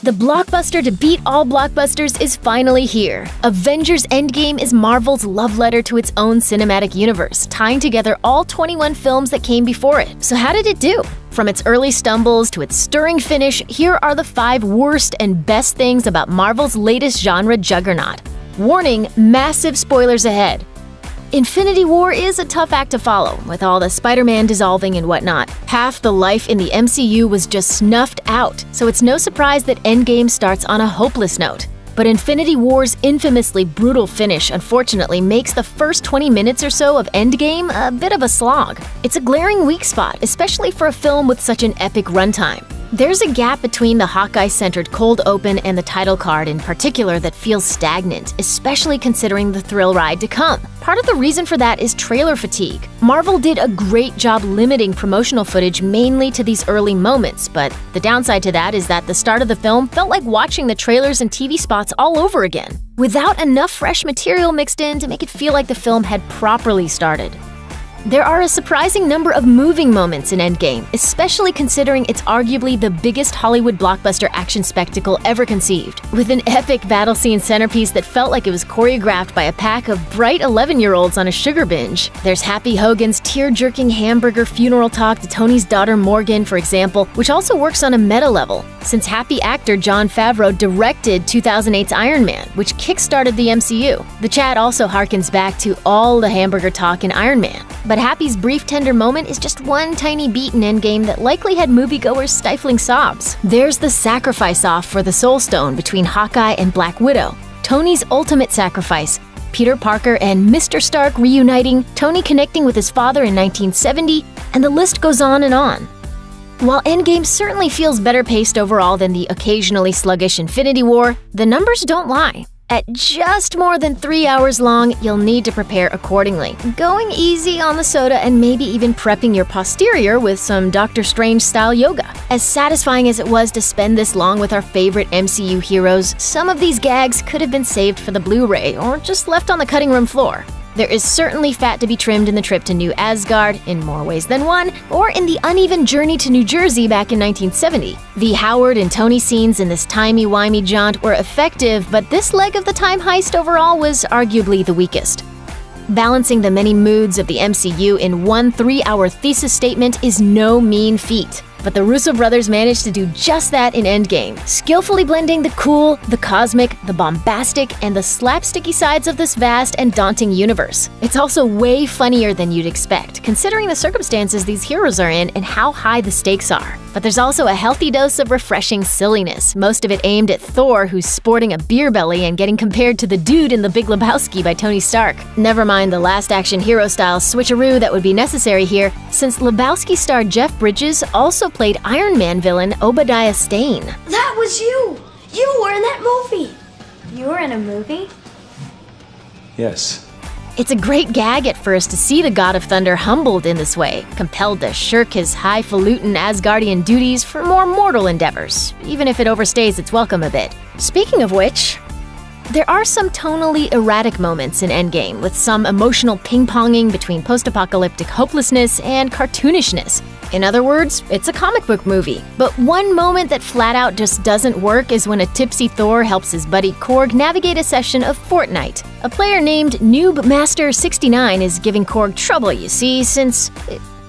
The blockbuster to beat all blockbusters is finally here. Avengers Endgame is Marvel's love letter to its own cinematic universe, tying together all 21 films that came before it. So how did it do? From its early stumbles to its stirring finish, here are the 5 worst and best things about Marvel's latest genre juggernaut. Warning, massive spoilers ahead. Infinity War is a tough act to follow, with all the Spider-Man dissolving and whatnot. Half the life in the MCU was just snuffed out, so it's no surprise that Endgame starts on a hopeless note. But Infinity War's infamously brutal finish unfortunately makes the first 20 minutes or so of Endgame a bit of a slog. It's a glaring weak spot, especially for a film with such an epic runtime. There's a gap between the Hawkeye-centered cold open and the title card in particular that feels stagnant, especially considering the thrill ride to come. Part of the reason for that is trailer fatigue. Marvel did a great job limiting promotional footage mainly to these early moments, but the downside to that is that the start of the film felt like watching the trailers and TV spots all over again, without enough fresh material mixed in to make it feel like the film had properly started. There are a surprising number of moving moments in Endgame, especially considering it's arguably the biggest Hollywood blockbuster action spectacle ever conceived, with an epic battle scene centerpiece that felt like it was choreographed by a pack of bright 11-year-olds on a sugar binge. There's Happy Hogan's tear-jerking hamburger funeral talk to Tony's daughter Morgan, for example, which also works on a meta level, since Happy actor Jon Favreau directed 2008's Iron Man, which kickstarted the MCU. The chat also harkens back to all the hamburger talk in Iron Man. But Happy's brief tender moment is just one tiny beat in Endgame that likely had moviegoers stifling sobs. There's the sacrifice off for the Soul Stone between Hawkeye and Black Widow, Tony's ultimate sacrifice, Peter Parker and Mr. Stark reuniting, Tony connecting with his father in 1970, and the list goes on and on. While Endgame certainly feels better paced overall than the occasionally sluggish Infinity War, the numbers don't lie. At just more than 3 hours long, you'll need to prepare accordingly, going easy on the soda and maybe even prepping your posterior with some Doctor Strange-style yoga. As satisfying as it was to spend this long with our favorite MCU heroes, some of these gags could have been saved for the Blu-ray or just left on the cutting room floor. There is certainly fat to be trimmed in the trip to New Asgard, in more ways than one, or in the uneven journey to New Jersey back in 1970. The Howard and Tony scenes in this timey-wimey jaunt were effective, but this leg of the time heist overall was arguably the weakest. Balancing the many moods of the MCU in one 3-hour thesis statement is no mean feat. But the Russo brothers managed to do just that in Endgame, skillfully blending the cool, the cosmic, the bombastic, and the slapsticky sides of this vast and daunting universe. It's also way funnier than you'd expect, considering the circumstances these heroes are in and how high the stakes are. But there's also a healthy dose of refreshing silliness, most of it aimed at Thor, who's sporting a beer belly and getting compared to the dude in The Big Lebowski by Tony Stark. Never mind the last action hero-style switcheroo that would be necessary here, since Lebowski star Jeff Bridges also played Iron Man villain Obadiah Stane. That was you! You were in that movie! You were in a movie? Yes. It's a great gag at first to see the God of Thunder humbled in this way, compelled to shirk his highfalutin Asgardian duties for more mortal endeavors, even if it overstays its welcome a bit. Speaking of which, there are some tonally erratic moments in Endgame, with some emotional ping-ponging between post-apocalyptic hopelessness and cartoonishness. In other words, it's a comic book movie. But one moment that flat out just doesn't work is when a tipsy Thor helps his buddy Korg navigate a session of Fortnite. A player named NoobMaster69 is giving Korg trouble, you see, since...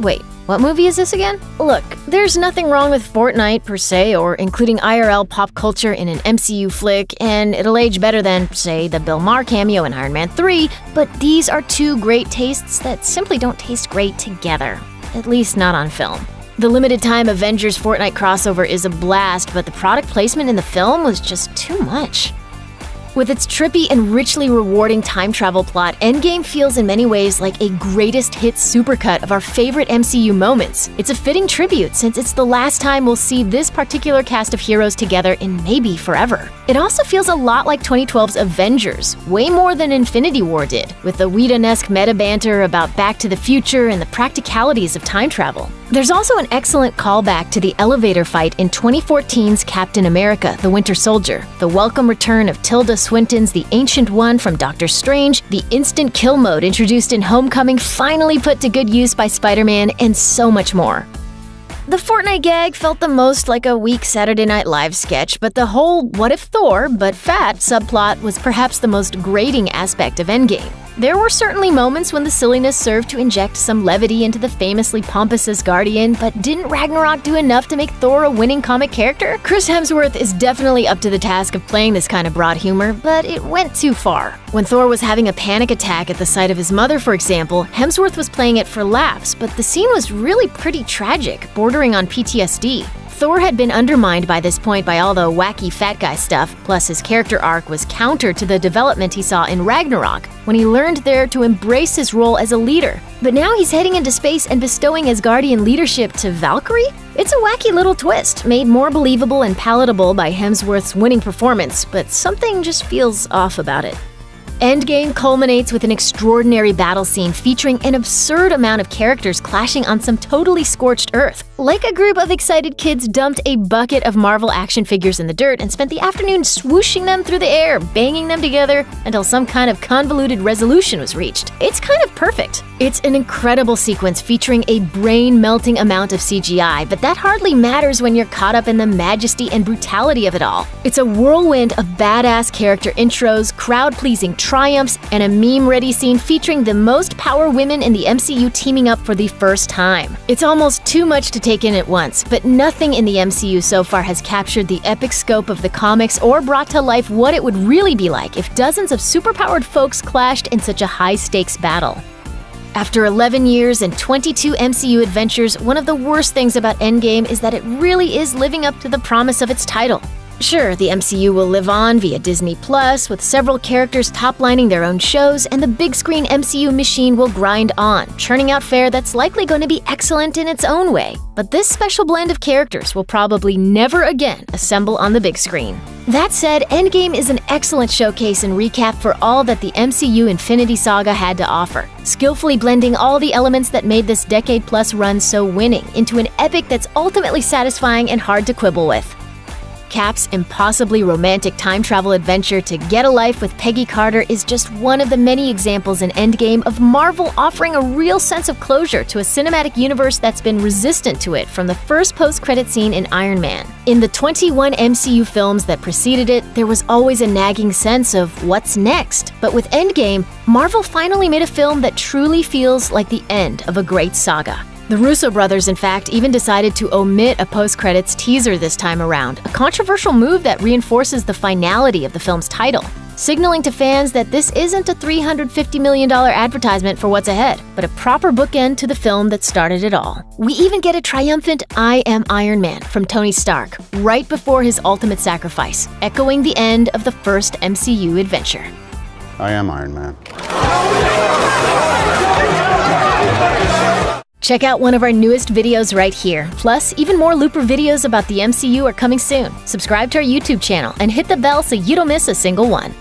Wait, what movie is this again? Look, there's nothing wrong with Fortnite per se, or including IRL pop culture in an MCU flick, and it'll age better than, say, the Bill Maher cameo in Iron Man 3, but these are two great tastes that simply don't taste great together. At least not on film. The limited-time Avengers Fortnite crossover is a blast, but the product placement in the film was just too much. With its trippy and richly rewarding time travel plot, Endgame feels in many ways like a greatest hits supercut of our favorite MCU moments. It's a fitting tribute since it's the last time we'll see this particular cast of heroes together in maybe forever. It also feels a lot like 2012's Avengers, way more than Infinity War did, with the Whedon-esque meta banter about Back to the Future and the practicalities of time travel. There's also an excellent callback to the elevator fight in 2014's Captain America: The Winter Soldier, the welcome return of Tilda Swinton's The Ancient One from Doctor Strange, the instant kill mode introduced in Homecoming finally put to good use by Spider-Man, and so much more. The Fortnite gag felt the most like a weak Saturday Night Live sketch, but the whole what if Thor, but fat subplot was perhaps the most grating aspect of Endgame. There were certainly moments when the silliness served to inject some levity into the famously pompous Asgardian, but didn't Ragnarok do enough to make Thor a winning comic character? Chris Hemsworth is definitely up to the task of playing this kind of broad humor, but it went too far. When Thor was having a panic attack at the sight of his mother, for example, Hemsworth was playing it for laughs, but the scene was really pretty tragic, bordering on PTSD. Thor had been undermined by this point by all the wacky fat guy stuff, plus his character arc was counter to the development he saw in Ragnarok, when he learned there to embrace his role as a leader. But now he's heading into space and bestowing Asgardian leadership to Valkyrie? It's a wacky little twist, made more believable and palatable by Hemsworth's winning performance, but something just feels off about it. Endgame culminates with an extraordinary battle scene featuring an absurd amount of characters clashing on some totally scorched earth. Like a group of excited kids dumped a bucket of Marvel action figures in the dirt and spent the afternoon swooshing them through the air, banging them together until some kind of convoluted resolution was reached. It's kind of perfect. It's an incredible sequence featuring a brain-melting amount of CGI, but that hardly matters when you're caught up in the majesty and brutality of it all. It's a whirlwind of badass character intros, crowd-pleasing triumphs, and a meme-ready scene featuring the most power women in the MCU teaming up for the first time. It's almost too much to take in at once, but nothing in the MCU so far has captured the epic scope of the comics or brought to life what it would really be like if dozens of superpowered folks clashed in such a high-stakes battle. After 11 years and 22 MCU adventures, one of the worst things about Endgame is that it really is living up to the promise of its title. Sure, the MCU will live on via Disney Plus, with several characters top-lining their own shows, and the big-screen MCU machine will grind on, churning out fare that's likely going to be excellent in its own way. But this special blend of characters will probably never again assemble on the big screen. That said, Endgame is an excellent showcase and recap for all that the MCU Infinity Saga had to offer, skillfully blending all the elements that made this decade-plus run so winning into an epic that's ultimately satisfying and hard to quibble with. Cap's impossibly romantic time travel adventure to get a life with Peggy Carter is just one of the many examples in Endgame of Marvel offering a real sense of closure to a cinematic universe that's been resistant to it from the first post-credit scene in Iron Man. In the 21 MCU films that preceded it, there was always a nagging sense of what's next. But with Endgame, Marvel finally made a film that truly feels like the end of a great saga. The Russo brothers, in fact, even decided to omit a post-credits teaser this time around, a controversial move that reinforces the finality of the film's title, signaling to fans that this isn't a $350 million advertisement for what's ahead, but a proper bookend to the film that started it all. We even get a triumphant "I am Iron Man" from Tony Stark, right before his ultimate sacrifice, echoing the end of the first MCU adventure. I am Iron Man. Check out one of our newest videos right here. Plus, even more Looper videos about the MCU are coming soon. Subscribe to our YouTube channel and hit the bell so you don't miss a single one.